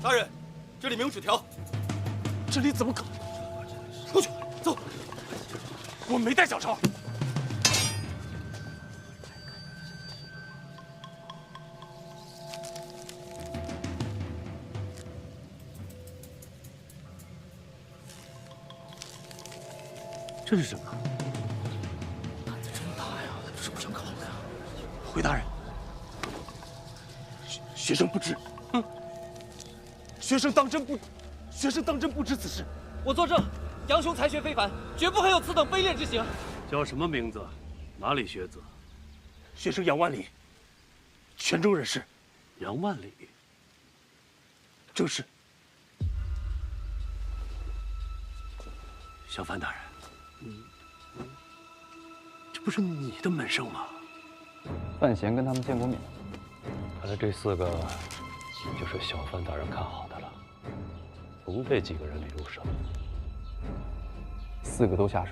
大人，这里没有纸条。这里怎么可能？出去，走。我没带小抄。这是什么？胆子真大呀！是不想考的呀？回大人，学生不知，学生当真不知此事。我作证，杨雄才学非凡，绝不会有此等卑劣之行。叫什么名字？哪里学子？学生杨万里，泉州人士。杨万里。正是。小范大人，这不是你的门生吗？范闲跟他们见过面。看来这4个就是小范大人看好的了，从这几个人里入手。 4个都下手。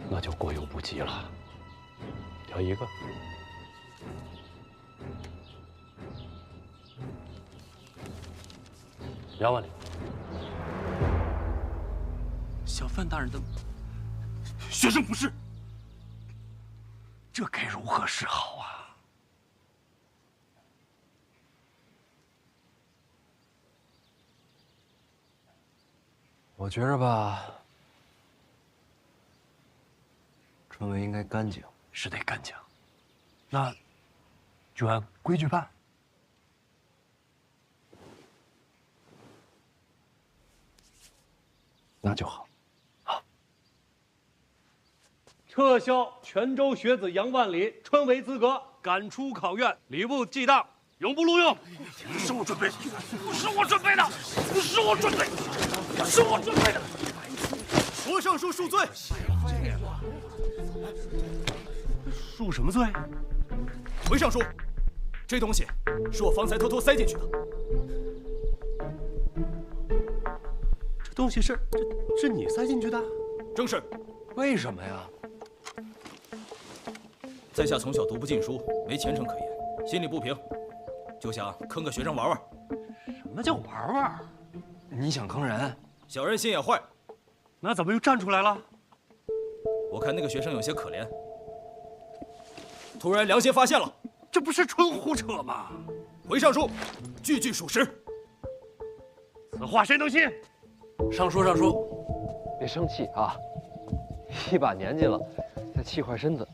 那就过犹不及了。挑一个。杨万里。小范大人的学生不是，这该如何是好啊？我觉着吧，春闱应该干净，是得干净。那就按规矩办。那就好。撤销泉州学子杨万里春闱资格，赶出考院，礼部记当，永不录用。不是我准备的，不是我准备的，不是我准备的，不是我准备的。罗尚书恕罪。恕什么罪？回尚书，这东西是我方才偷偷塞进去的。这东西是你塞进去的？正是。为什么呀？在下从小读不进书，没前程可言，心里不平，就想坑个学生玩玩。什么叫玩玩？你想坑人？小人心眼坏。那怎么又站出来了？我看那个学生有些可怜，突然良心发现了。这不是纯胡扯吗？回尚书，句句属实。此话谁能信？尚书，别生气啊！一把年纪了，再气坏身子。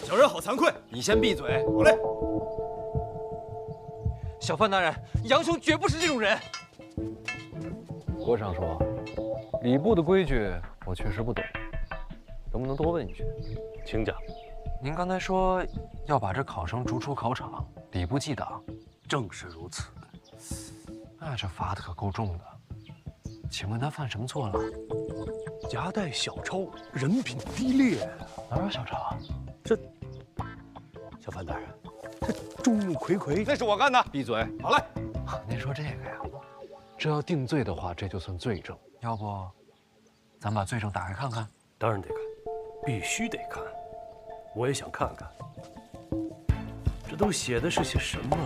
小人好惭愧。你先闭嘴。好嘞。小范大人，杨雄绝不是这种人。郭尚书，礼部的规矩我确实不懂，能不能多问一句？请讲。您刚才说要把这考生逐出考场，礼部记档。正是如此。那这罚的可够重的。请问他犯什么错了？夹带小抄，人品低劣。哪有小抄啊？小范大人，这众目睽睽，那是我干的。闭嘴！好嘞。您说这个呀，这要定罪的话，这就算罪证。要不，咱把罪证打开看看？当然得看，必须得看。我也想看看，这都写的是些什么？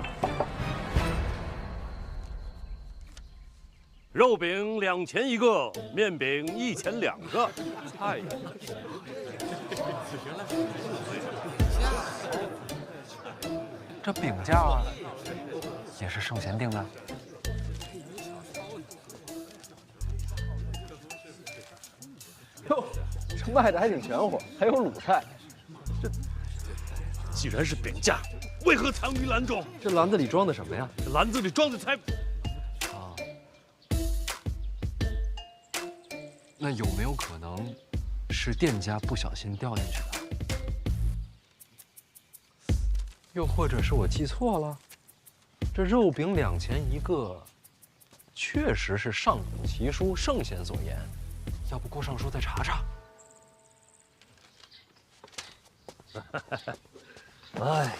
肉饼2钱1个，面饼1钱2个。哎呀！这饼价也是圣贤定的。哟，这卖的还挺全乎，还有卤菜。既然是饼价，为何藏于篮中？这篮子里装的什么呀？这篮子里装的才……啊，那有没有可能是店家不小心掉进去的？又或者是我记错了？这肉饼2钱1个，确实是上等奇书，圣贤所言。要不郭尚书再查查？哎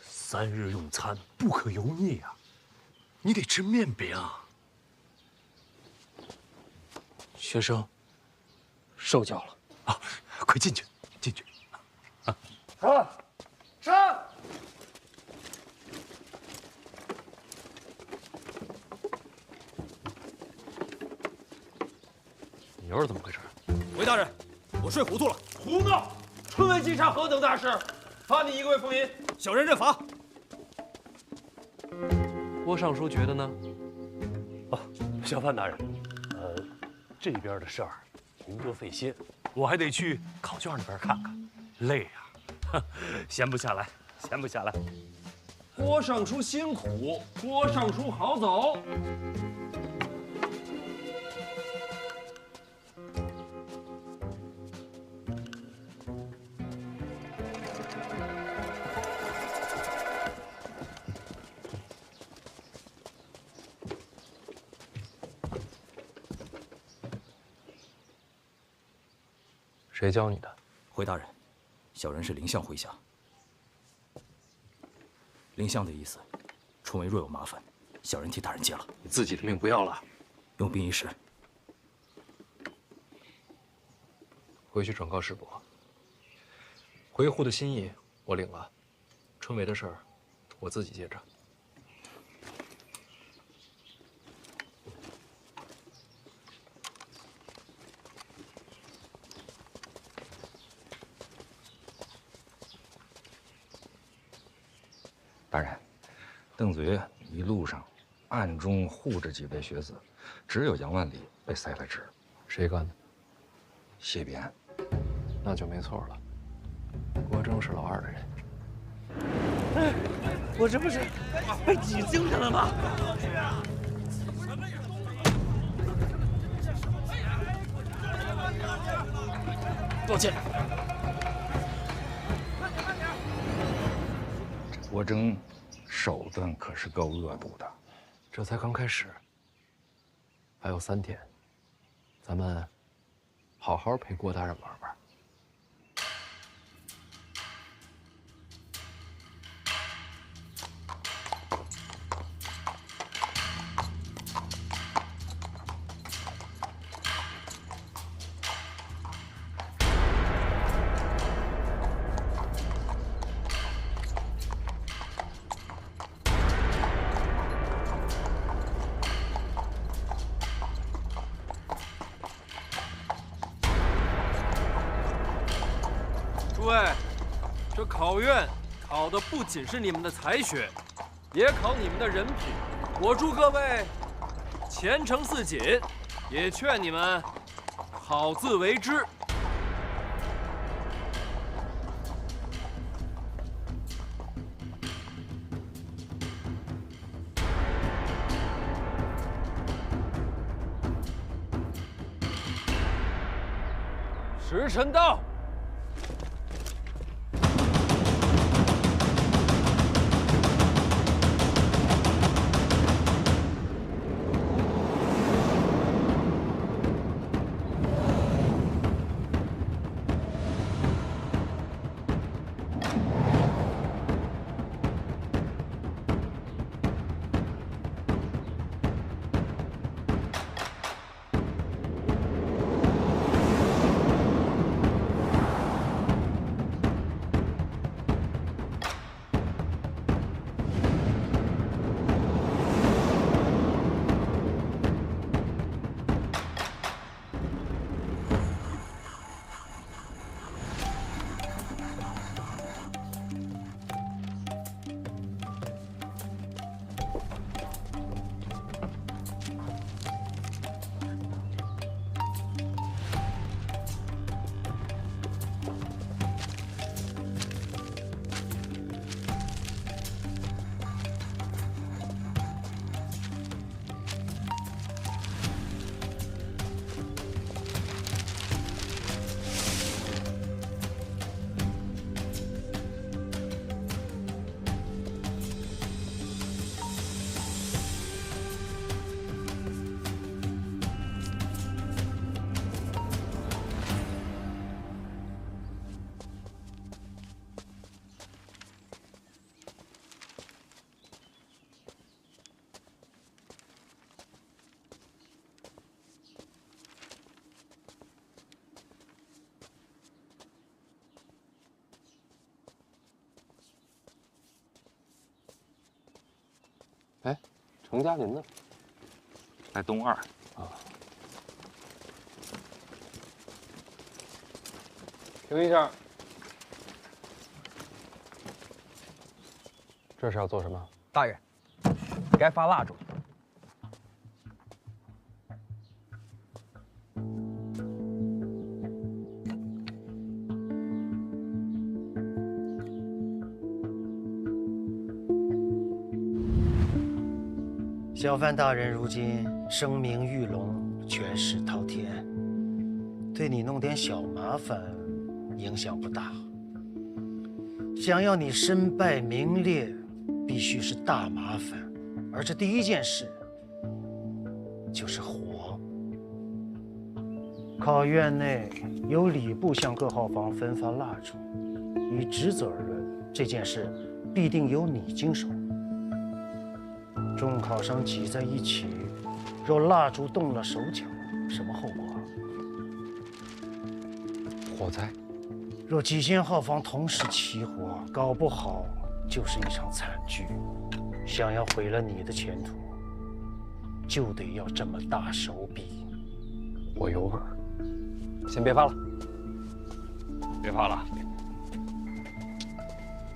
，3日用餐不可油腻啊，你得吃面饼。学生受教了。啊，快进去，进去。又是怎么回事？回大人，我睡糊涂了。胡闹！春闱稽查何等大事，罚你1个月俸银。小人认罚。郭尚书觉得呢？小范大人，这边的事儿您多费心，我还得去考卷那边看看，累呀，闲不下来，闲不下来。郭尚书辛苦，郭尚书好走。谁教你的？回大人，小人是林相麾下。林相的意思，春闱若有麻烦，小人替大人接了。你自己的命不要了，用兵一时。回去转告师伯，回沪的心意我领了，春闱的事儿我自己接着。大人，邓子岳一路上暗中护着几位学子，只有杨万里被塞了职。谁干的？谢必安。那就没错了。郭征是老二的人。我这不是被挤进去了吗？抱歉。郭征手段可是够恶毒的。这才刚开始，还有3天，咱们好好陪郭大人玩玩。诸位，这考院考的不仅是你们的才学，也考你们的人品。我祝各位前程似锦，也劝你们好自为之。时辰到。哎，程家林呢？在东二。啊。停一下，这是要做什么？大人，该发蜡烛。小范大人如今声名玉隆，权势滔天，对你弄点小麻烦，影响不大。想要你身败名裂，必须是大麻烦，而这第一件事就是火。考院内由礼部向各号房分发蜡烛，以职责而论，这件事必定由你经手。众考生挤在一起，若蜡烛动了手脚，什么后果？火灾。若几间号房同时起火，搞不好就是一场惨剧。想要毁了你的前途，就得要这么大手笔。我有耳，先别发了。别发了。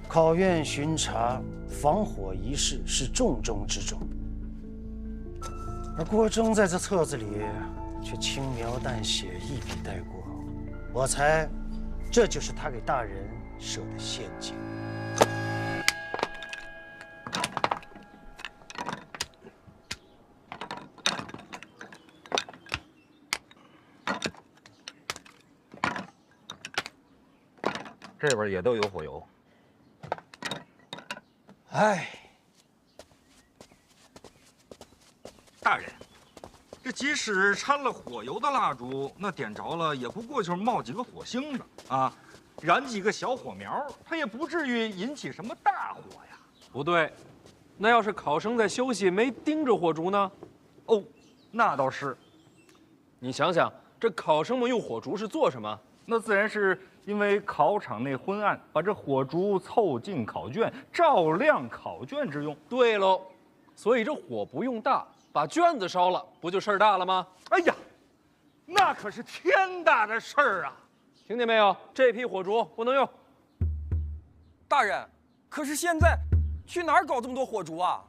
考院巡查防火一事是重中之重，而郭忠在这册子里却轻描淡写，一笔带过。我猜，这就是他给大人设的陷阱。这边也都有火油。哎，大人，这即使掺了火油的蜡烛，那点着了也不过就是冒几个火星子啊，燃几个小火苗，它也不至于引起什么大火呀。不对，那要是考生在休息没盯着火烛呢？哦，那倒是。你想想，这考生们用火烛是做什么？那自然是因为考场内昏暗，把这火烛凑近考卷，照亮考卷之用。对喽，所以这火不用大，把卷子烧了，不就事儿大了吗？哎呀，那可是天大的事儿啊！听见没有？这批火烛不能用。大人，可是现在去哪儿搞这么多火烛啊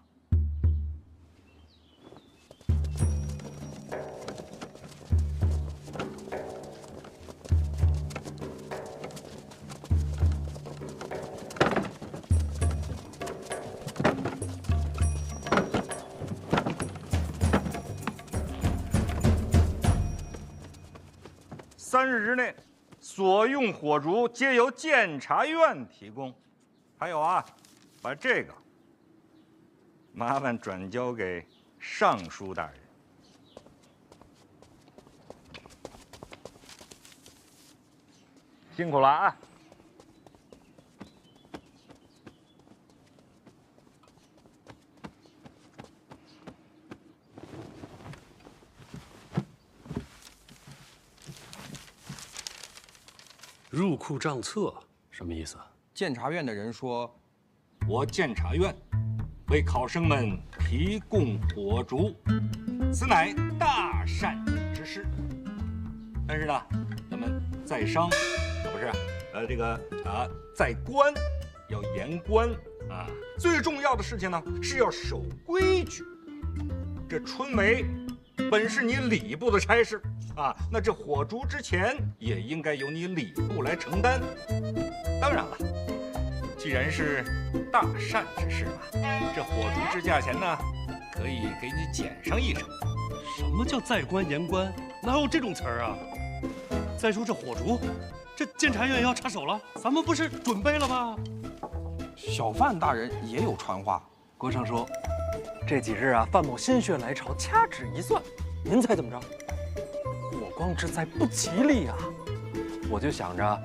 ？3日之内，所用火烛皆由监察院提供。还有啊，把这个麻烦转交给尚书大人。辛苦了啊！入库账册什么意思？监察院的人说，我监察院为考生们提供火烛，此乃大善之事。但是呢，咱们在商不是，在官要严官啊。最重要的事情呢是要守规矩。这春闱本是你礼部的差事啊，那这火烛之钱也应该由你礼部来承担。当然了，既然是大善之事嘛，这火烛之价钱呢，可以给你减上1成。什么叫在官严官？哪有这种词儿啊？再说这火烛，这监察院要插手了，咱们不是准备了吗？小范大人也有传话。郭尚书，这几日啊，范某心血来潮，掐指一算，您猜怎么着？火光之灾不吉利啊！我就想着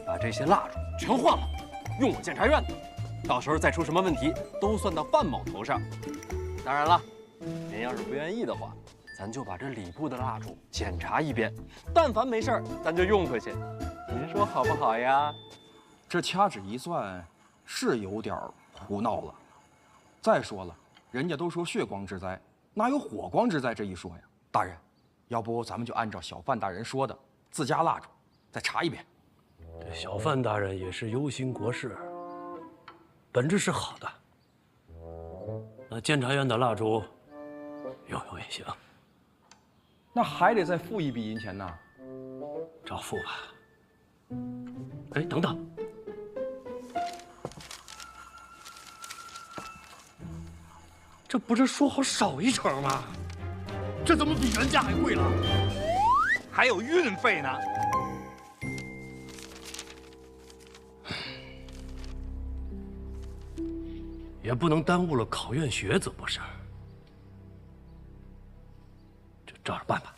把这些蜡烛全换了，用我监察院的，到时候再出什么问题，都算到范某头上。当然了，您要是不愿意的话，咱就把这礼部的蜡烛检查一遍，但凡没事儿，咱就用回去。您说好不好呀？这掐指一算，是有点胡闹了。再说了，人家都说血光之灾，哪有火光之灾这一说呀？大人，要不咱们就按照小范大人说的，自家蜡烛再查一遍。这小范大人也是忧心国事，本质是好的。那监察院的蜡烛，用用也行。那还得再付一笔银钱呢。照付吧。哎，等等，这不是说好少一成吗？这怎么比原价还贵了？还有运费呢。也不能耽误了考院学子不是？就照着办吧。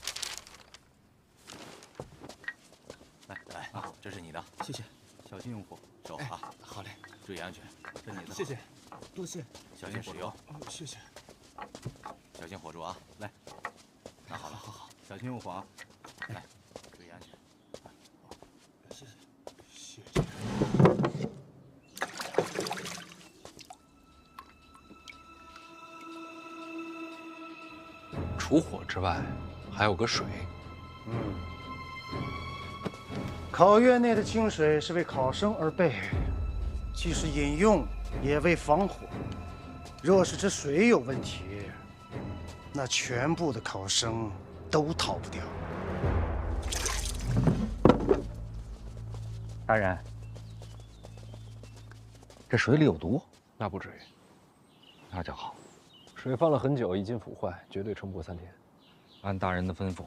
来啊，这是你的，谢谢，小心用火，手啊，好嘞，注意安全，这你的，谢谢，多谢，小心使用，谢谢，小心火烛啊，来，拿好了，好，小心用火啊，来，注意安全，谢谢，谢谢。除火之外，还有个水。考院内的清水是为考生而备，既是饮用，也为防火。若是这水有问题，那全部的考生都逃不掉。大人，这水里有毒？那不至于，那就好。水放了很久，已经腐坏，绝对撑不过3天。按大人的吩咐，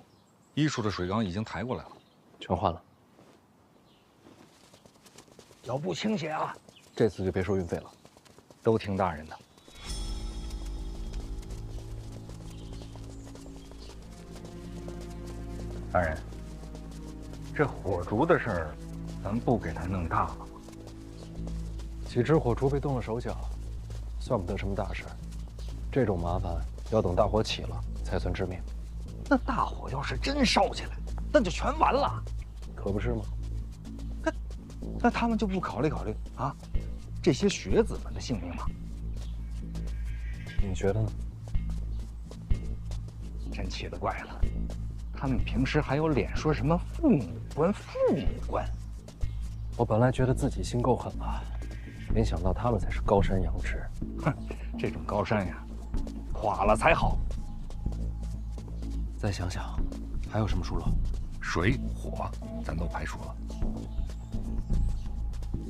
医术的水缸已经抬过来了，全换了。脚步倾斜啊！这次就别收运费了，都听大人的。大人，这火烛的事儿，咱不给他弄大了。几只火烛被动了手脚，算不得什么大事。这种麻烦要等大火起了才算致命。那大火要是真烧起来，那就全完了，可不是吗？那他们就不考虑考虑啊，这些学子们的性命吗？你觉得呢？真奇了怪了，他们平时还有脸说什么父母官、父母官？我本来觉得自己心够狠了，没想到他们才是高山仰止。哼，这种高山呀，垮了才好。再想想，还有什么疏漏？水火咱都排除了，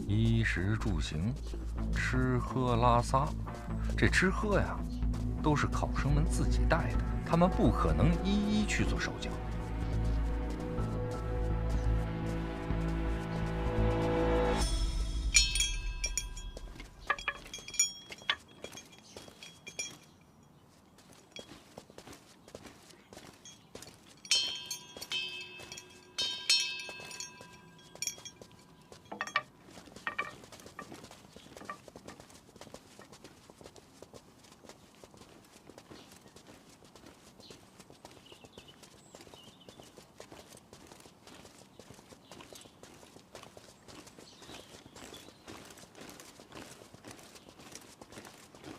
衣食住行、吃喝拉撒，这吃喝呀，都是考生们自己带的，他们不可能一一去做手脚。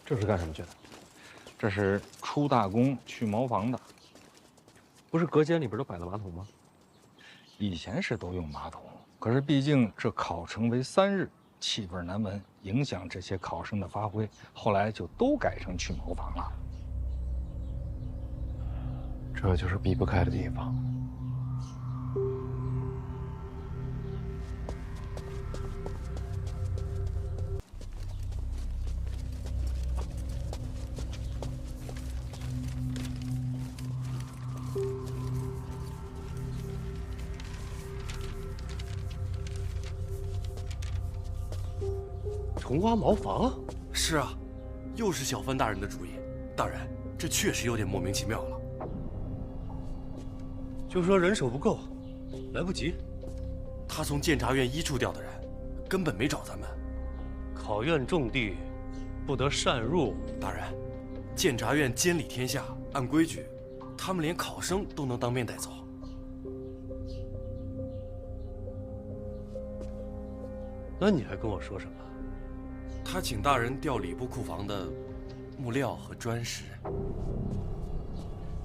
这是干什么去的？这是出大宫去茅房的。不是隔间里边都摆了马桶吗？以前是都用马桶，可是毕竟这考成为3日，气味难闻，影响这些考生的发挥，后来就都改成去茅房了。这就是避不开的地方。重挖茅房？是啊，又是小范大人的主意。大人，这确实有点莫名其妙了。就说人手不够，来不及。他从监察院医处调的人，根本没找咱们。考院重地，不得擅入。大人，监察院监理天下，按规矩，他们连考生都能当面带走。那你还跟我说什么？他请大人调礼部库房的木料和砖石。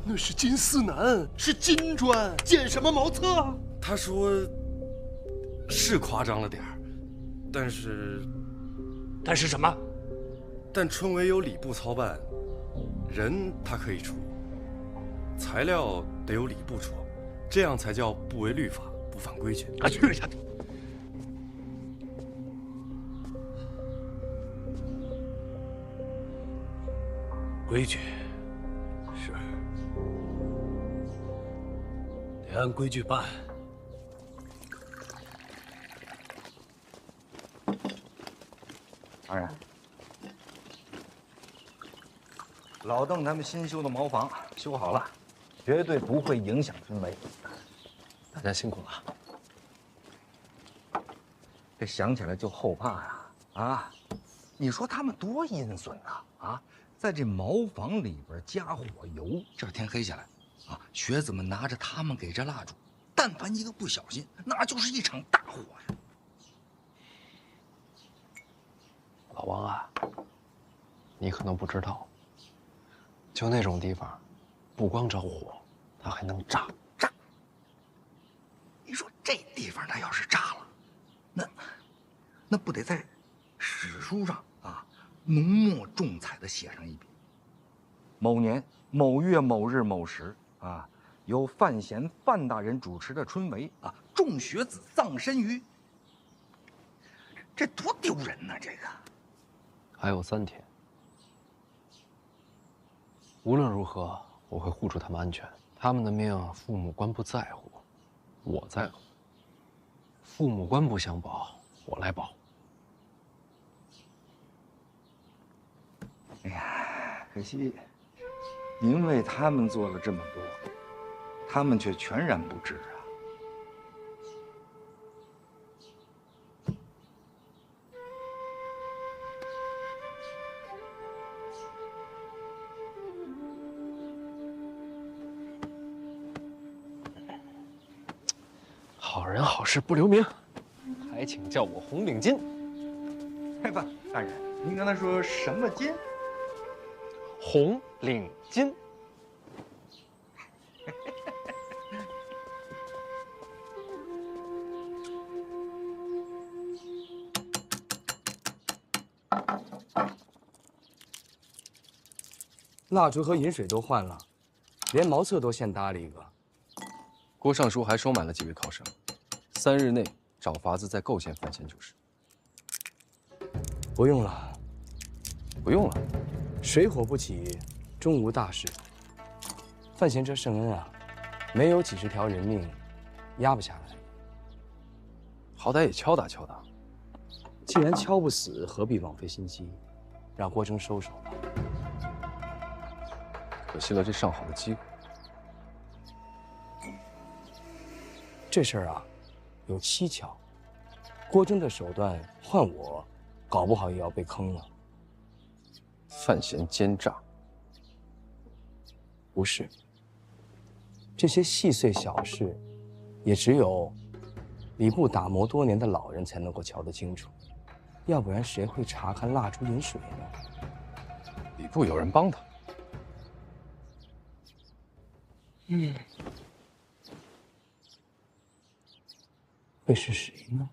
那是金丝楠，是金砖，见什么茅厕？他说，是夸张了点儿，但是什么？但春闱有礼部操办，人他可以出，材料得由礼部出，这样才叫不违律法，不犯规矩。啊，去下去！规矩是得按规矩办。当然，老邓他们新修的茅房修好了，绝对不会影响氛围。大家辛苦了。这想起来就后怕呀！啊，你说他们多阴损呐！啊，在这茅房里边加火油，这天黑下来，啊，学子们拿着他们给这蜡烛，但凡一个不小心，那就是一场大火呀！老王啊，你可能不知道，就那种地方，不光着火，它还能炸。你说这地方它要是炸了，那不得在史书上啊浓墨重彩的写上一笔：某年某月某日某时啊，由范闲范大人主持的春闱啊，众学子葬身于。这多丢人呐！这个。还有3天，无论如何，我会护住他们安全。他们的命，父母官不在乎，我在乎。父母官不想保，我来保。哎呀，可惜，您为他们做了这么多，他们却全然不知啊。好人好事不留名，还请叫我红领巾。不，大人，您刚才说什么巾？红领巾。蜡烛和饮水都换了，连茅厕都现搭了一个。郭尚书还收买了几位考生，3日内找法子再构陷范闲就是。不用了，不用了。水火不起，终无大事。范闲这圣恩啊，没有几10条人命，压不下来。好歹也敲打敲打。既然敲不死，何必枉费心机？让郭征收手吧。可惜了这上好的机会。这事儿啊，有蹊跷。郭征的手段换我，搞不好也要被坑了。范闲奸诈？不是。这些细碎小事，也只有礼部打磨多年的老人才能够瞧得清楚，要不然谁会查看蜡烛饮水呢？礼部有人帮他。会是谁呢？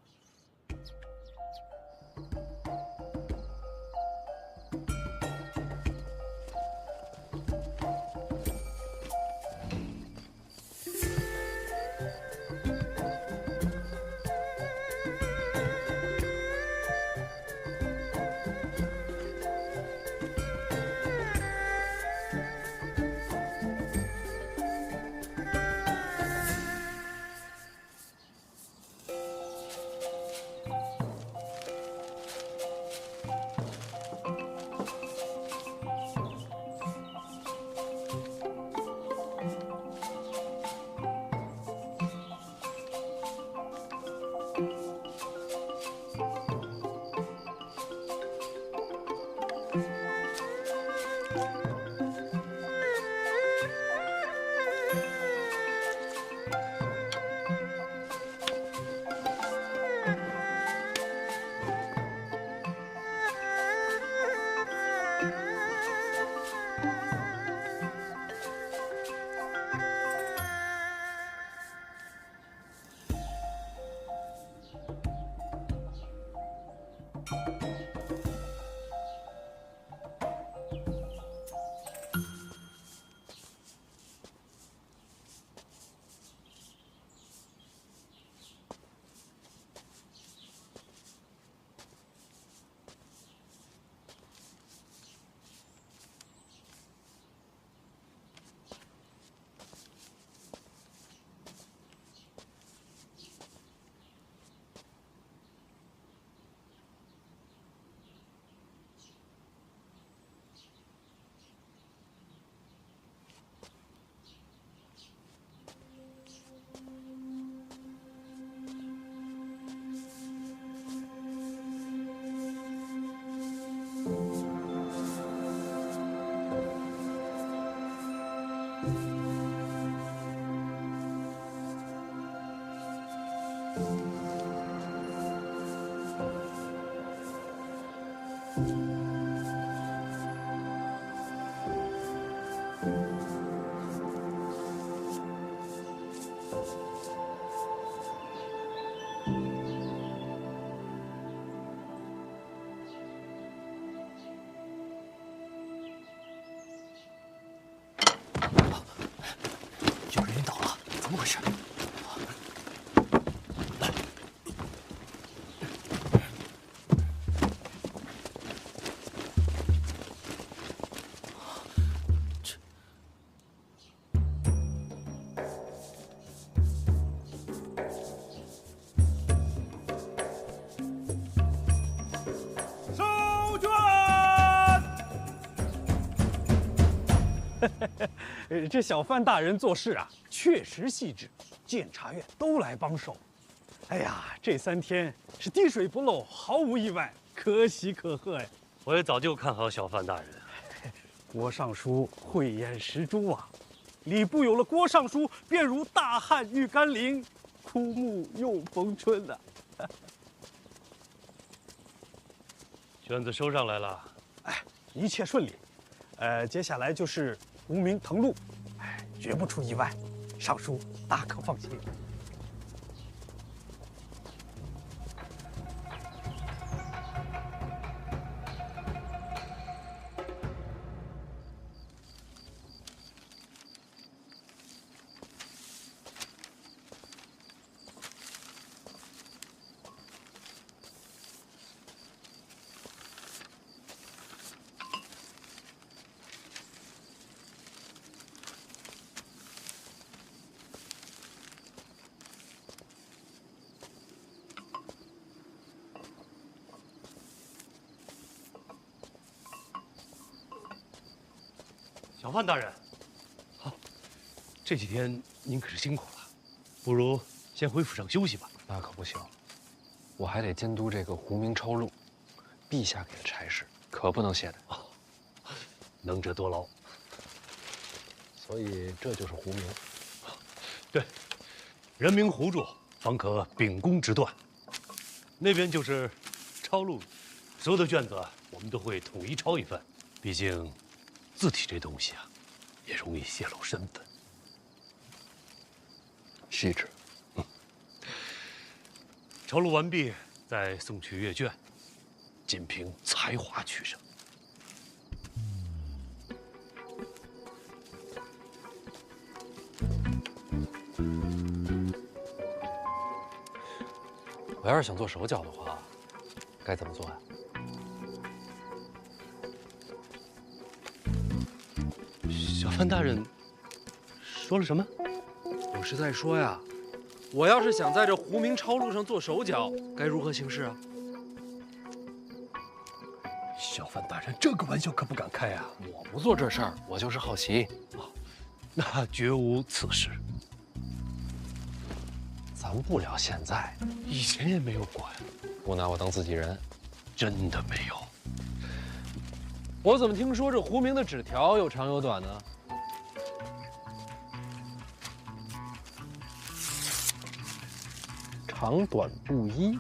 有人晕倒了，怎么回事？收卷！这小范大人做事啊，确实细致，监察院都来帮手。哎呀，这3天是滴水不漏，毫无意外，可喜可贺呀！我也早就看好小范大人。郭尚书慧眼识珠啊，礼部有了郭尚书，便如大旱遇甘霖，枯木又逢春呐。卷子收上来了，哎，一切顺利。接下来就是无名誊录，哎，绝不出意外，尚书大可放心。小范大人，好，这几天您可是辛苦了，不如先回府上休息吧。那可不行，我还得监督这个胡明抄录，陛下给的差事可不能懈怠。能者多劳。所以这就是胡明。对，人名胡住，方可秉公执断。那边就是抄录，所有的卷子我们都会统一抄一份，毕竟字体这东西啊，也容易泄露身份。细致。抄录完毕，再送去阅卷，仅凭才华取胜。我要是想做手脚的话，该怎么做呀？小范大人说了什么？我是在说呀，我要是想在这胡明抄录上做手脚，该如何行事啊？小范大人，这个玩笑可不敢开啊！我不做这事儿，我就是好奇。那绝无此事。咱不聊现在，以前也没有过呀。不拿我当自己人，真的没有。我怎么听说这胡明的纸条有长有短呢？长短不一，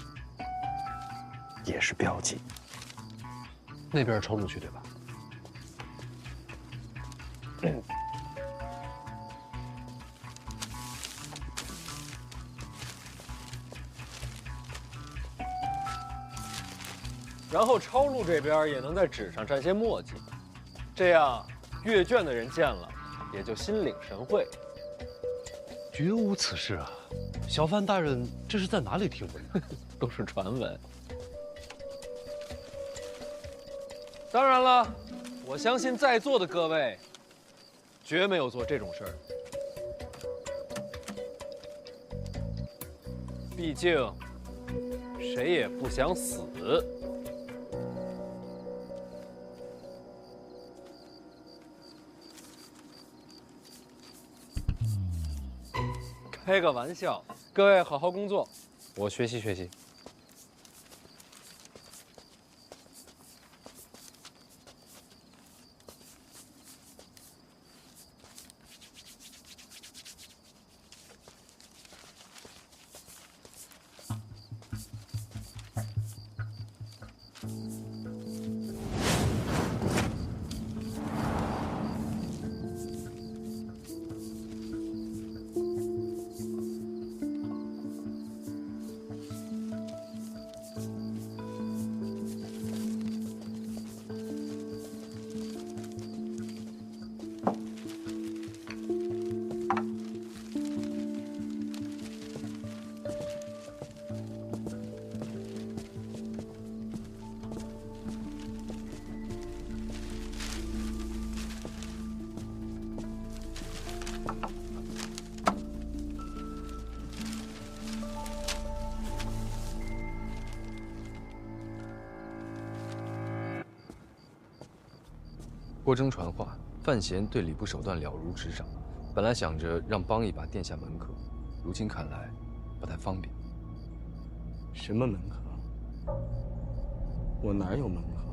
也是标记。那边抄录去对吧？然后抄录这边也能在纸上沾些墨迹，这样阅卷的人见了也就心领神会。绝无此事啊！小范大人这是在哪里听闻的？都是传闻。当然了，我相信在座的各位绝没有做这种事儿。毕竟，谁也不想死。开个玩笑，各位好好工作，我学习学习。郭征传话，范闲对礼部手段了如指掌。本来想着让帮一把殿下门客，如今看来不太方便。什么门客？我哪有门客？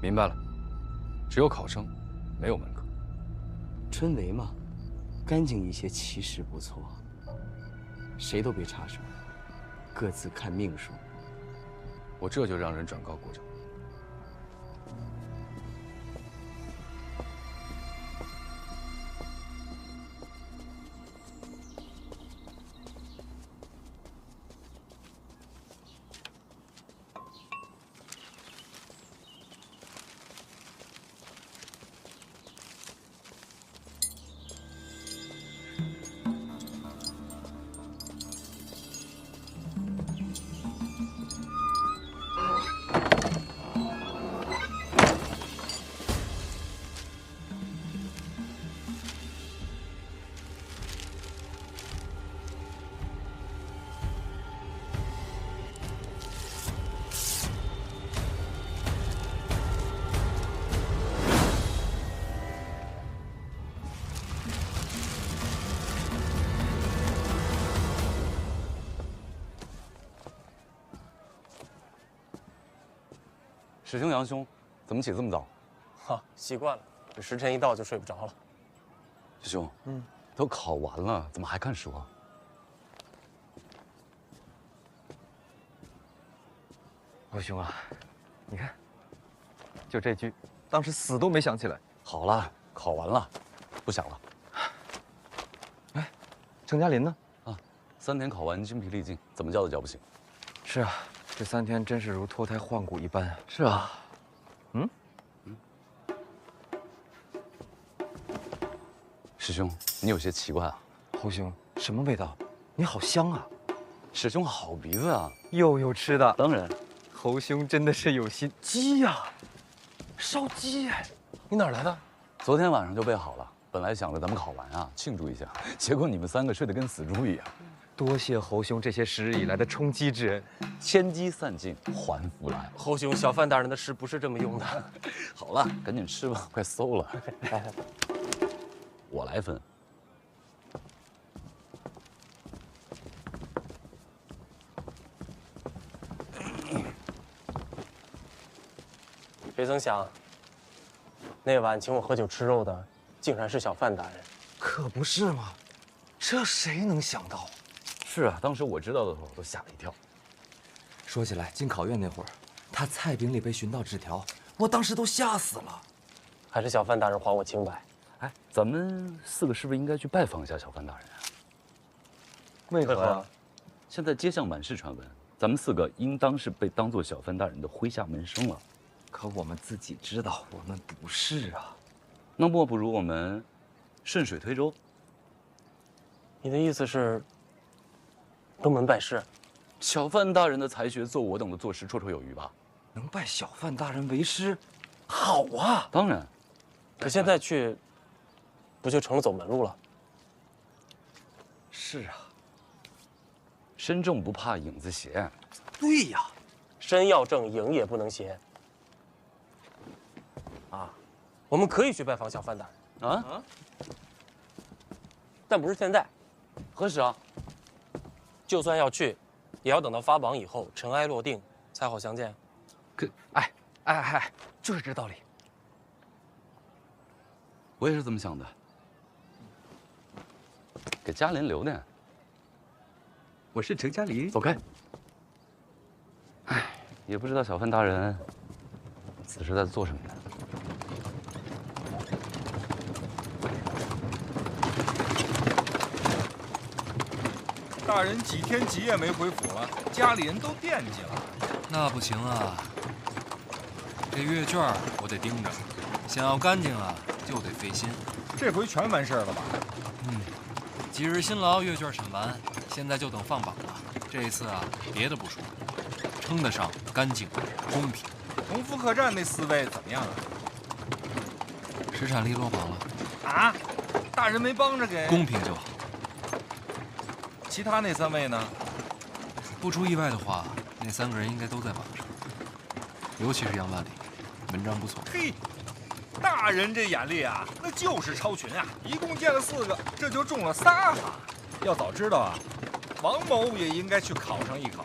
明白了，只有考生，没有门客。春闱嘛，干净一些其实不错。谁都别插手，各自看命数。我这就让人转告国征。师兄、杨兄，怎么起这么早？哈，习惯了，这时辰一到就睡不着了。师兄，都考完了，怎么还看书啊？老兄啊，你看，就这句，当时死都没想起来。好了，考完了，不想了。哎，程嘉林呢？啊，3天考完，精疲力尽，怎么叫都叫不醒。是啊。这3天真是如脱胎换骨一般啊！是啊，师兄，你有些奇怪啊。侯兄，什么味道？你好香啊！师兄好鼻子啊！又有吃的，当然。侯兄真的是有心。鸡呀，烧鸡哎！你哪儿来的？昨天晚上就备好了，本来想着咱们考完啊庆祝一下，结果你们3个睡得跟死猪一样。多谢侯兄这些时日以来的充饥之恩，千机散尽还复来。侯兄，小范大人的诗不是这么用的。好了，赶紧吃吧，快馊了。来，我来分。谁曾想，那晚请我喝酒吃肉的，竟然是小范大人。可不是嘛，这谁能想到？是啊，当时我知道的时候都吓了一跳。说起来，进考院那会儿，他菜饼里被寻到纸条，我当时都吓死了。还是小范大人还我清白。哎，咱们4个是不是应该去拜访一下小范大人啊？为何呀？现在街巷满是传闻，咱们4个应当是被当做小范大人的麾下门生了。可我们自己知道，我们不是啊。那莫不如我们顺水推舟？你的意思是登门拜师？小范大人的才学，做我等的做事绰绰有余吧？能拜小范大人为师，好啊！当然。可现在去，不就成了走门路了？是啊。身正不怕影子斜。对呀，身要正，影也不能斜。啊，我们可以去拜访小范大人啊，但不是现在。何时啊？就算要去，也要等到发榜以后，尘埃落定，才好相见。哎，就是这道理。我也是这么想的。给嘉玲留点。我是程嘉玲。走开。哎，也不知道小范大人此时在做什么呢？大人几天几夜没回府了，家里人都惦记了。那不行啊，这阅卷我得盯着，想要干净啊，就得费心。这回全完事儿了吧？几日辛劳，阅卷审完，现在就等放榜了。这一次啊，别的不说，称得上干净、公平。同福客栈那4位怎么样啊？石产力落榜了。啊？大人没帮着给？公平就好。其他那3位呢？不出意外的话，那3个人应该都在榜上，尤其是杨万里，文章不错。嘿，大人这眼力啊，那就是超群啊！一共见了4个，这就中了3哈。要早知道啊，王某也应该去考上一考。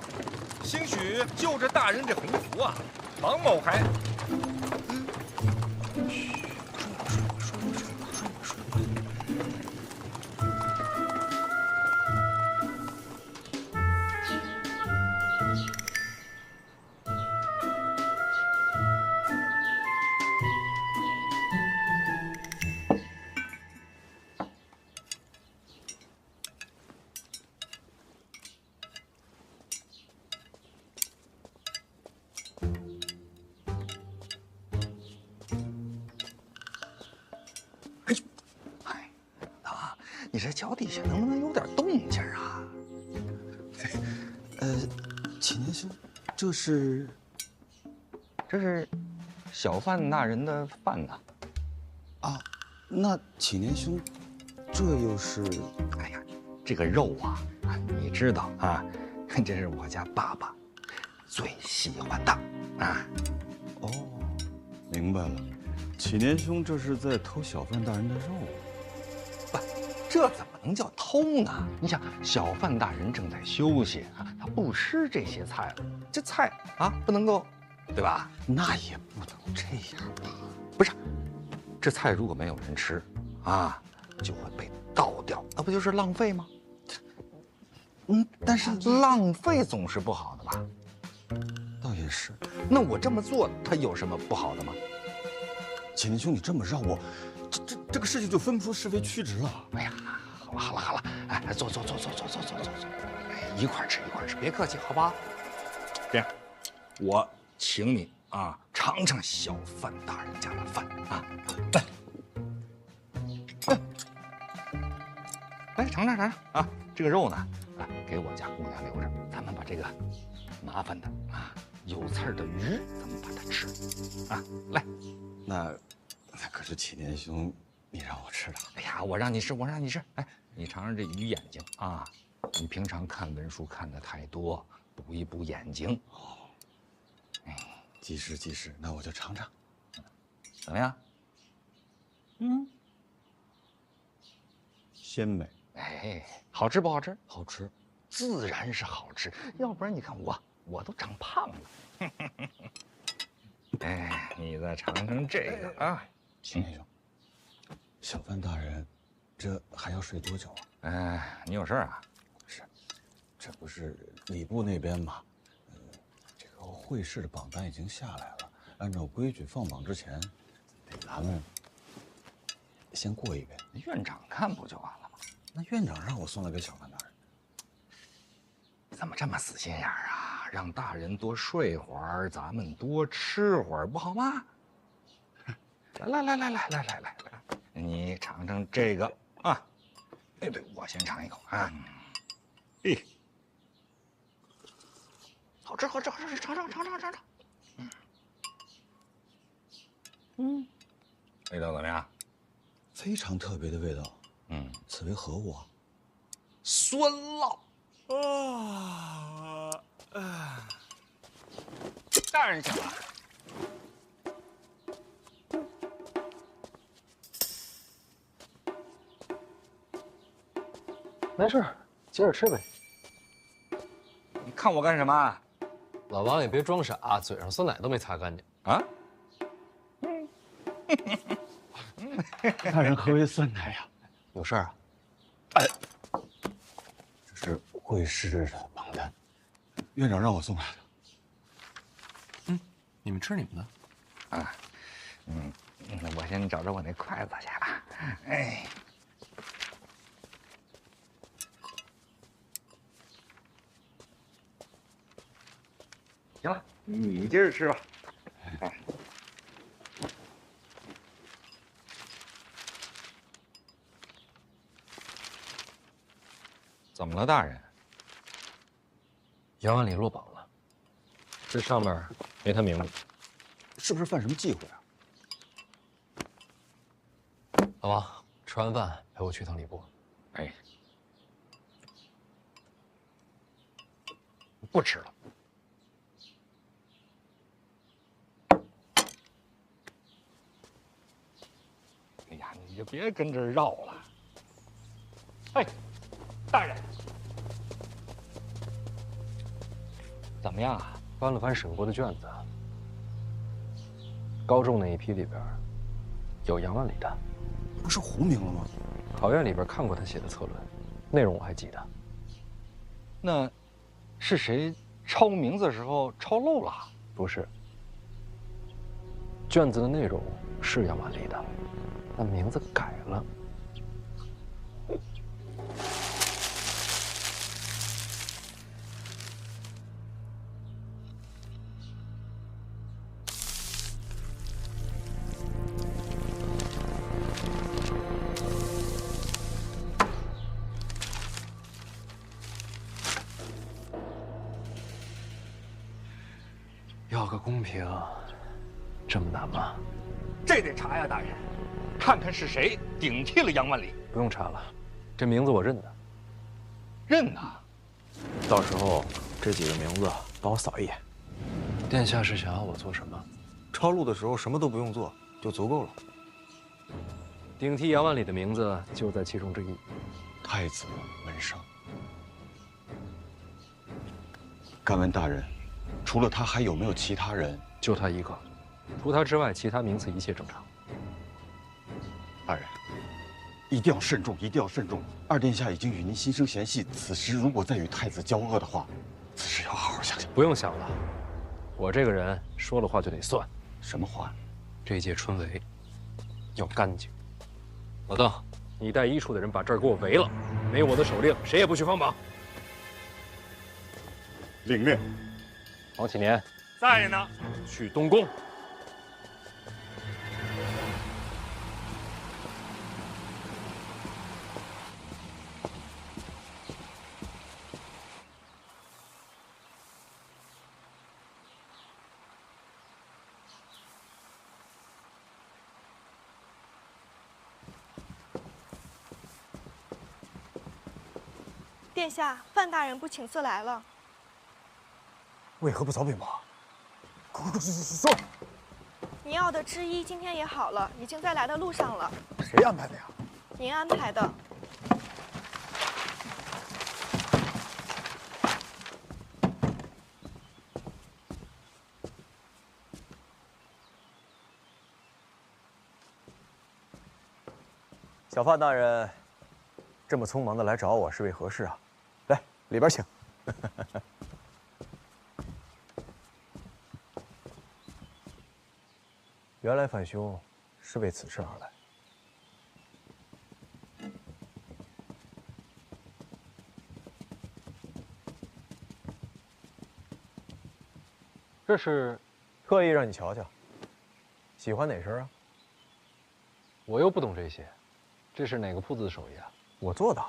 兴许就着大人这鸿福啊，王某还……你这脚底下能不能有点动静啊？启年兄，这是小范大人的饭呐。啊，那启年兄，这又是？哎呀，这个肉啊，你知道啊，这是我家爸爸最喜欢的啊。哦，明白了，启年兄这是在偷小范大人的肉。这怎么能叫偷呢？你想，小范大人正在休息啊，他不吃这些菜了，这菜啊不能够，对吧？那也不能这样吧？不是，这菜如果没有人吃啊，就会被倒掉，那不就是浪费吗？但是浪费总是不好的吧？倒也是。那我这么做，它有什么不好的吗？启年兄，你这么绕我，这个事情就分不出是非曲直了。哎呀，好了，哎，坐，哎，一块吃，别客气，好吧？这样，我请你啊，尝尝小范大人家的饭啊，来尝尝啊，这个肉呢，啊，给我家姑娘留着，咱们把这个麻烦的啊有刺儿的鱼，咱们把它吃啊，来，那可是启年兄，你让我吃的。哎呀，我让你吃，哎，你尝尝这鱼眼睛啊，你平常看文书看的太多，补一补眼睛。哦，哎，即是，那我就尝尝，怎么样？鲜美。哎，好吃不好吃？好吃，自然是好吃，要不然你看我都长胖了。哎，你再尝尝这个啊，启年兄，小范大人，这还要睡多久啊？哎，你有事啊？是，这不是礼部那边嘛？这个会试的榜单已经下来了，按照规矩放榜之前，得咱们先过一遍。院长看不就完了吗？那院长让我送来给小范大人，怎么这么死心眼儿啊？让大人多睡会儿，咱们多吃会儿，不好吗？来，你尝尝这个啊！哎，对，我先尝一口啊。嘿，好吃，尝。味道怎么样？非常特别的味道。此为何物啊？酸辣。大人请了。没事，接着吃呗。你看我干什么？老王也别装傻，嘴上酸奶都没擦干净啊！大人何为酸奶呀？有事儿啊？哎，这是会试的榜单，院长让我送来的。你们吃你们的。啊，我先找着我那筷子去啊。哎。行了，你接着吃吧。哎，怎么了，大人？杨万里落榜了，这上面没他名字，是不是犯什么忌讳啊？老王，吃完饭陪我去趟礼部。哎，不吃了。哎呀，你就别跟这儿绕了。哎，大人，怎么样啊？翻了翻沈国的卷子，高中那一批里边有杨万里的，不是胡名了吗？考院里边看过他写的策论，内容我还记得。那是谁抄名字的时候抄漏了？不是，卷子的内容是杨万里的，但名字改了。要个公平，这么难吗？这得查呀，大人，看看是谁顶替了杨万里。不用查了，这名字我认得。认呐？到时候这几个名字帮我扫一眼。殿下是想要我做什么？抄录的时候什么都不用做，就足够了。顶替杨万里的名字就在其中之一。太子门生。敢问大人，除了他还有没有其他人？就他一个，除他之外，其他名次一切正常。大人，一定要慎重，一定要慎重。二殿下已经与您心生嫌隙，此时如果再与太子交恶的话，此事要好好想想。不用想了，我这个人说了话就得算。什么话？这届春闱要干净。老邓，你带医处的人把这儿给我围了，没我的手令，谁也不许放榜。领命。王启年在呢。去东宫。殿下，范大人不请自来了。为何不早禀报？快！您要的知医今天也好了，已经在来的路上了。谁安排的呀？您安排的。小范大人，这么匆忙的来找我是为何事啊？来，里边请。原来范兄是为此事而来。这是特意让你瞧瞧。喜欢哪身啊？我又不懂这些，这是哪个铺子的手艺啊？我做的。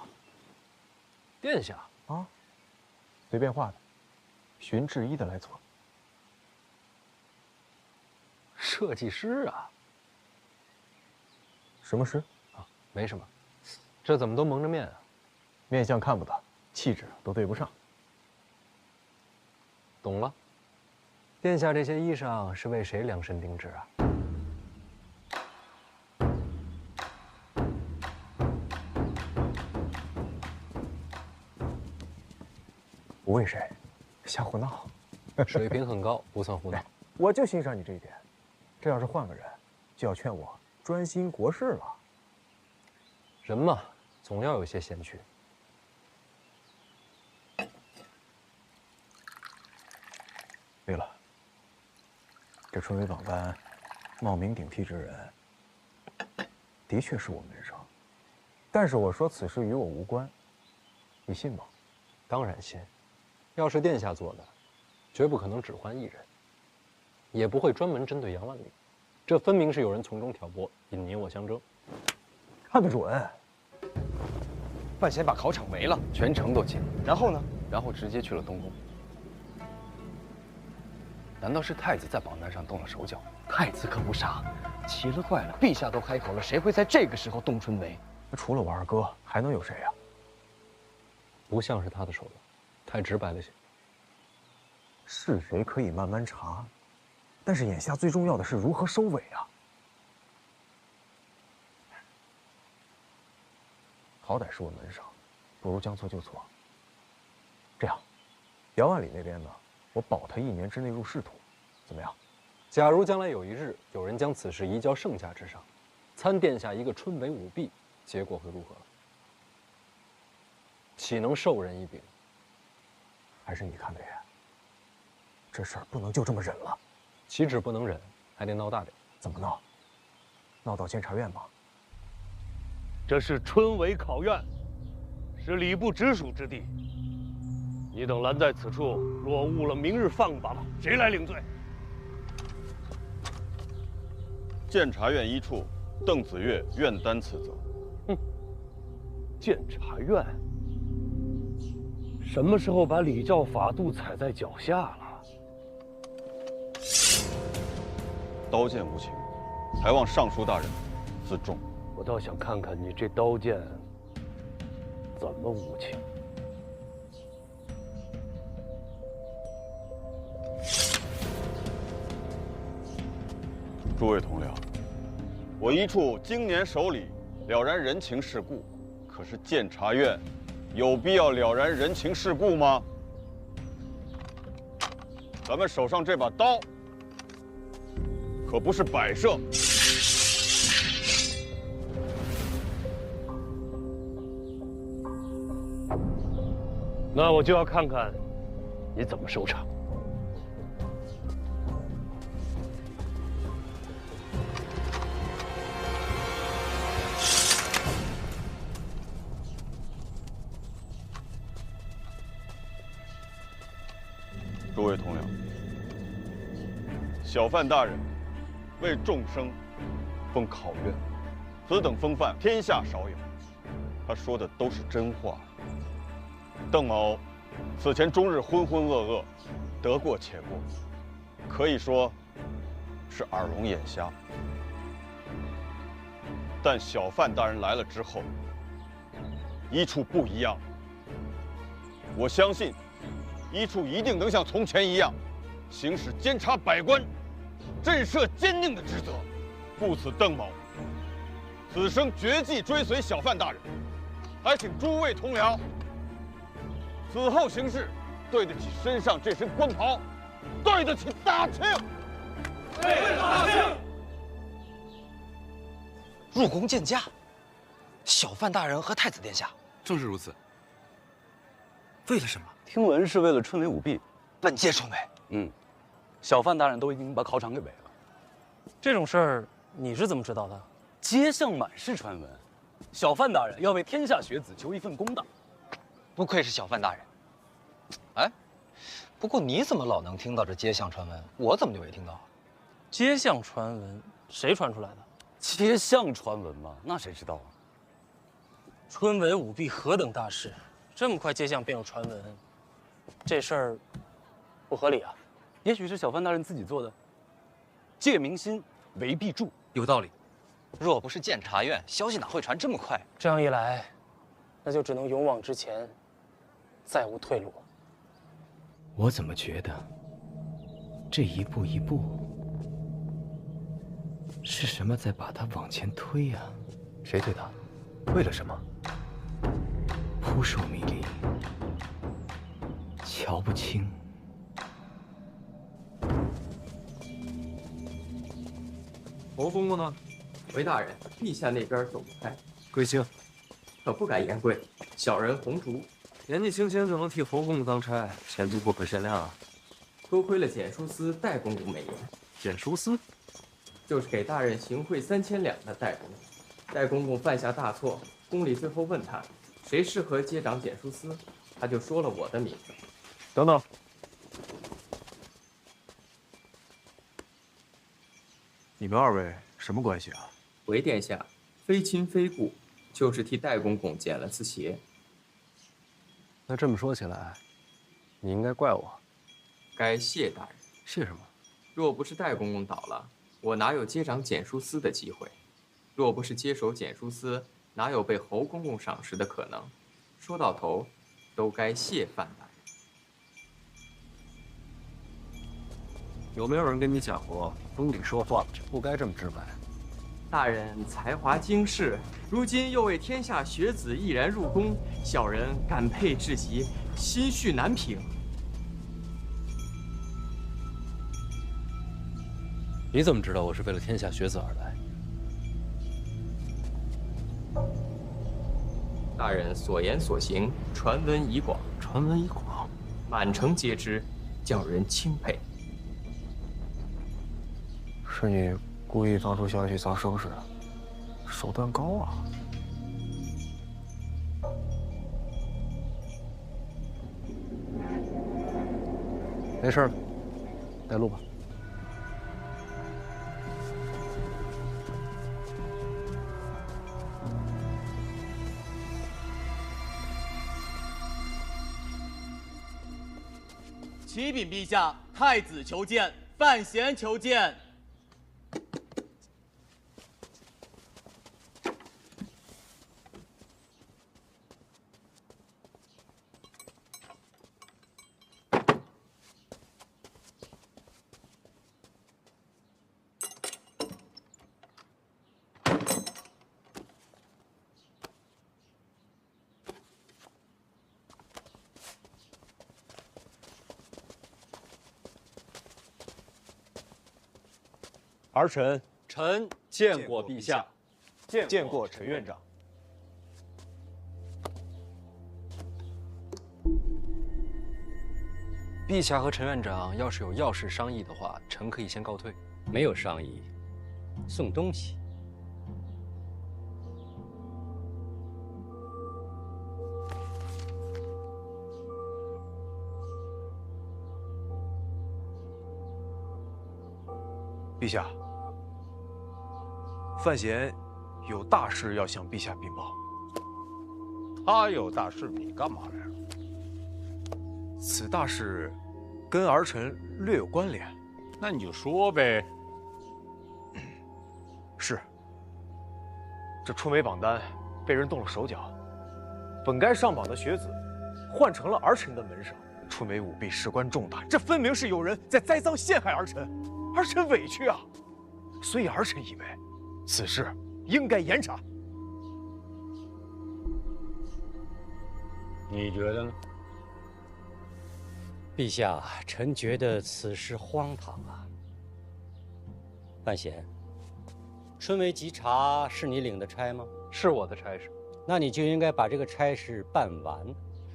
殿下啊，随便画的，寻制衣的来做。设计师啊？什么师？啊，没什么。这怎么都蒙着面啊？面相看不得，气质都对不上。懂了。殿下这些衣裳是为谁量身定制啊？不为谁，瞎胡闹。水平很高，不算胡闹。我就欣赏你这一点。这要是换个人，就要劝我专心国事了。人嘛，总要有些闲趣。对了，这春闱榜单冒名顶替之人，的确是我门生。但是我说此事与我无关，你信吗？当然信。要是殿下做的，绝不可能只换一人，也不会专门针对杨万里。这分明是有人从中挑拨，引你我相争。看得准。范闲把考场围了，全城都惊了。然后呢？然后直接去了东宫。难道是太子在榜单上动了手脚？太子可不傻，奇了怪了，陛下都开口了，谁会在这个时候动春闱？除了我二哥，还能有谁呀？不像是他的手段，太直白了些。是谁可以慢慢查，但是眼下最重要的是如何收尾啊！好歹是我门生，不如将错就错。这样，杨万里那边呢，我保他1年之内入仕途，怎么样？假如将来有一日，有人将此事移交圣驾之上，参殿下一个春闱舞弊，结果会如何？岂能授人以柄？还是你看得远。这事儿不能就这么忍了。岂止不能忍，还得闹大点。怎么闹？闹到监察院吗？这是春闱考院，是礼部直属之地。你等拦在此处，若误了明日放榜，谁来领罪？监察院一处，邓子越愿担此责。哼，监察院什么时候把礼教法度踩在脚下了？刀剑无情，还望尚书大人自重。我倒想看看你这刀剑怎么无情。诸位同僚，我一处经年守礼，了然人情世故，可是监察院有必要了然人情世故吗？咱们手上这把刀可不是摆设。那我就要看看你怎么收场。诸位同僚，小范大人为众生封考院，此等风范天下少有。他说的都是真话。邓某此前终日浑浑噩噩，得过且过，可以说是耳聋眼瞎。但小范大人来了之后，一处不一样。我相信一处一定能像从前一样，行使监察百官、震慑奸佞的职责。故此，邓某此生决计追随小范大人，还请诸位同僚此后行事对得起身上这身官袍，对得起大清。对大清。入宫见驾，小范大人和太子殿下。正是如此。为了什么？听闻是为了春闱舞弊。本届春闱。小范大人都已经把考场给围了。这种事儿你是怎么知道的？街上满是传闻，小范大人要为天下学子求一份公道。不愧是小范大人。哎，不不过你怎么老能听到这街巷传闻，我怎么就没听到？街巷传闻，谁传出来的？街巷传闻嘛，那谁知道啊？春闱舞弊何等大事，这么快街巷便有传闻，这事儿不合理啊！也许是小范大人自己做的，借民心为弊助，有道理。若不是监察院，消息哪会传这么快？这样一来，那就只能勇往直前，再无退路了。我怎么觉得这一步一步是什么在把他往前推啊？谁推他？为了什么？扑朔迷离，瞧不清。侯公公呢？回大人，陛下那边走不开。贵姓？可不敢言贵，小人红烛。年纪轻轻就能替侯公公当差，前途不可限量啊！多亏了简书司戴公公美言。简书司，就是给大人行贿3000两的戴公公。戴公公犯下大错，宫里最后问他谁适合接掌简书司，他就说了我的名字。等等，你们二位什么关系啊？回殿下，非亲非故，就是替戴公公捡了次鞋。那这么说起来，你应该怪我。该谢大人。谢什么？若不是戴公公倒了，我哪有接掌简书司的机会？若不是接手简书司，哪有被侯公公赏识的可能？说到头，都该谢范大人。有没有人跟你讲过封顶说话不该这么直白？大人才华经世，如今又为天下学子毅然入宫，小人感佩至极，心绪难平。你怎么知道我是为了天下学子而来？大人所言所行，传闻已广，传闻已广，满城皆知，叫人钦佩。是你故意放出消息砸声势，手段高啊！没事了，带路吧。启禀陛下，太子求见，范闲求见。儿臣见过陛下，见过陈院长。陛下和陈院长要是有要事商议的话，臣可以先告退。没有商议，送东西。陛下，范闲有大事要向陛下禀报。他有大事，你干嘛来了？此大事跟儿臣略有关联。那你就说呗。是。这春闱榜单被人动了手脚，本该上榜的学子，换成了儿臣的门生。春闱舞弊事关重大，这分明是有人在栽赃陷害儿臣。儿臣委屈啊，所以儿臣以为此事应该严查。你觉得呢？陛下，臣觉得此事荒唐啊。范闲，春闱稽查是你领的差吗？是我的差事。那你就应该把这个差事办完。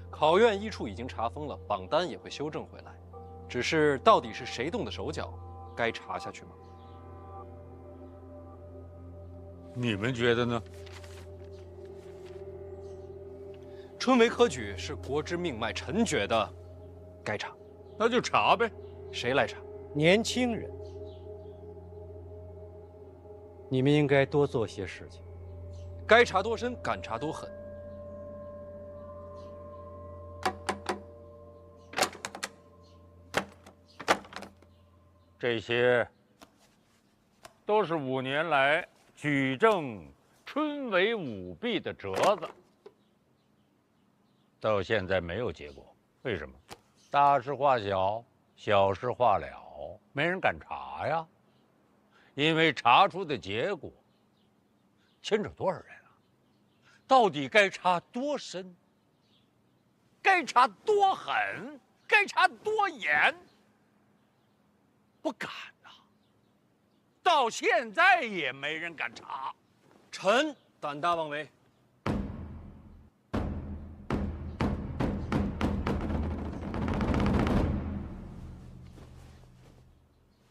考院医处已经查封了，榜单也会修正回来，只是到底是谁动的手脚？该查下去吗？你们觉得呢？春闱科举是国之命脉，臣觉得该查。那就查呗。谁来查？年轻人，你们应该多做些事情，该查多深，敢查多狠。这些都是5年来举证春闱舞弊的折子，到现在没有结果。为什么？大事化小，小事化了，没人敢查呀。因为查出的结果牵扯多少人啊？到底该查多深？该查多狠？该查多严？不敢呐，到现在也没人敢查。臣胆大妄为。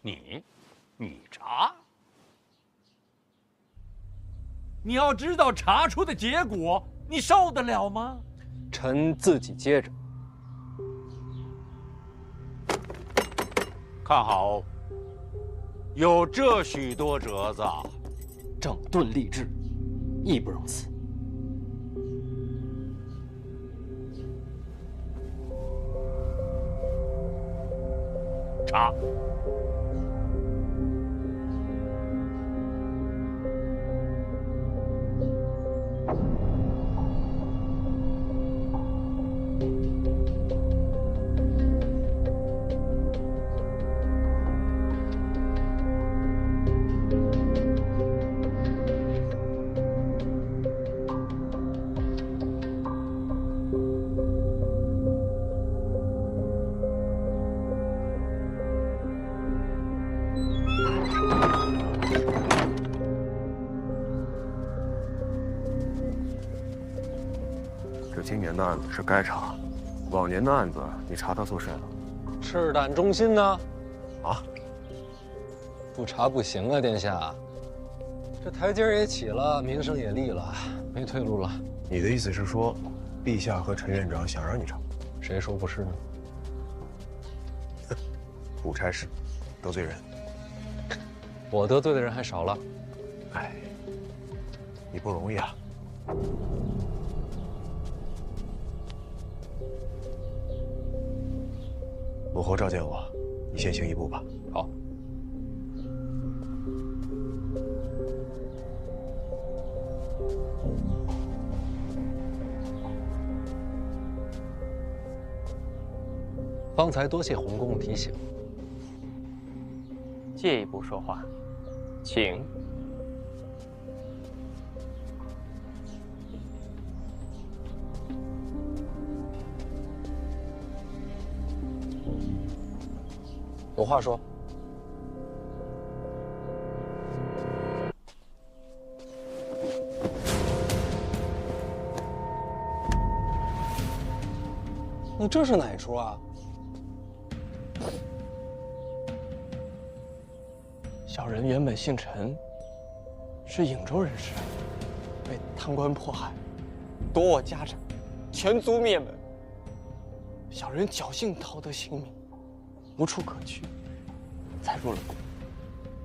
你查？你要知道查出的结果，你受得了吗？臣自己接着。看好，有这许多折子，整顿吏治，义不容辞。查。这今年的案子是该查，往年的案子你查他做甚了？赤胆忠心呢？啊！不查不行啊，殿下。这台阶也起了，名声也立了，没退路了。你的意思是说，陛下和陈院长想让你查？谁说不是呢？不差事，得罪人。我得罪的人还少了。哎，你不容易啊。母后召见我，你先行一步吧。好。方才多谢洪公提醒。借一步说话，请。有话说。你这是哪出啊？小人原本姓陈，是颍州人士，被贪官迫害，夺我家产，全族灭门。小人侥幸逃得性命，无处可去，才入了宫。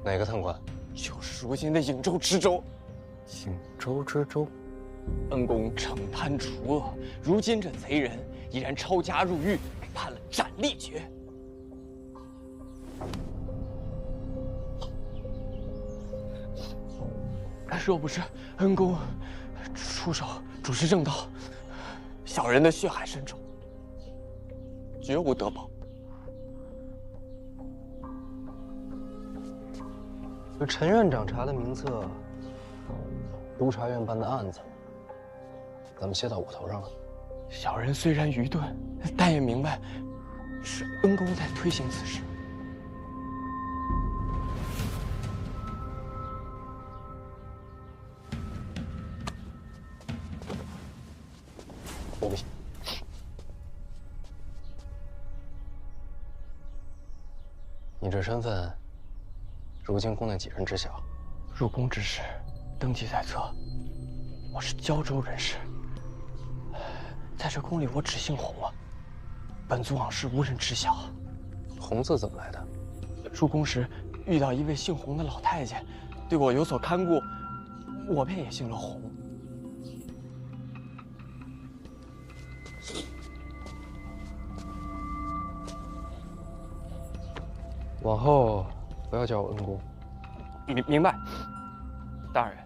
哪个贪官？就是如今的颍州知州。颍州知州。恩公惩贪除恶，如今这贼人依然抄家入狱，被判了斩立决。若不是恩公出手主持正道，小人的血海深仇，绝无得报。这陈院长查的名册，督察院办的案子，怎么写到我头上了？小人虽然愚钝，但也明白是恩公在推行此事。我不信。你这身份，如今宫内几人知晓？入宫之时，登记在册，我是胶州人士。在这宫里，我只姓洪啊，本族往事无人知晓。红字怎么来的？入宫时遇到一位姓洪的老太监，对我有所看顾，我便也姓了洪。往后不要叫我恩公。明白，大人。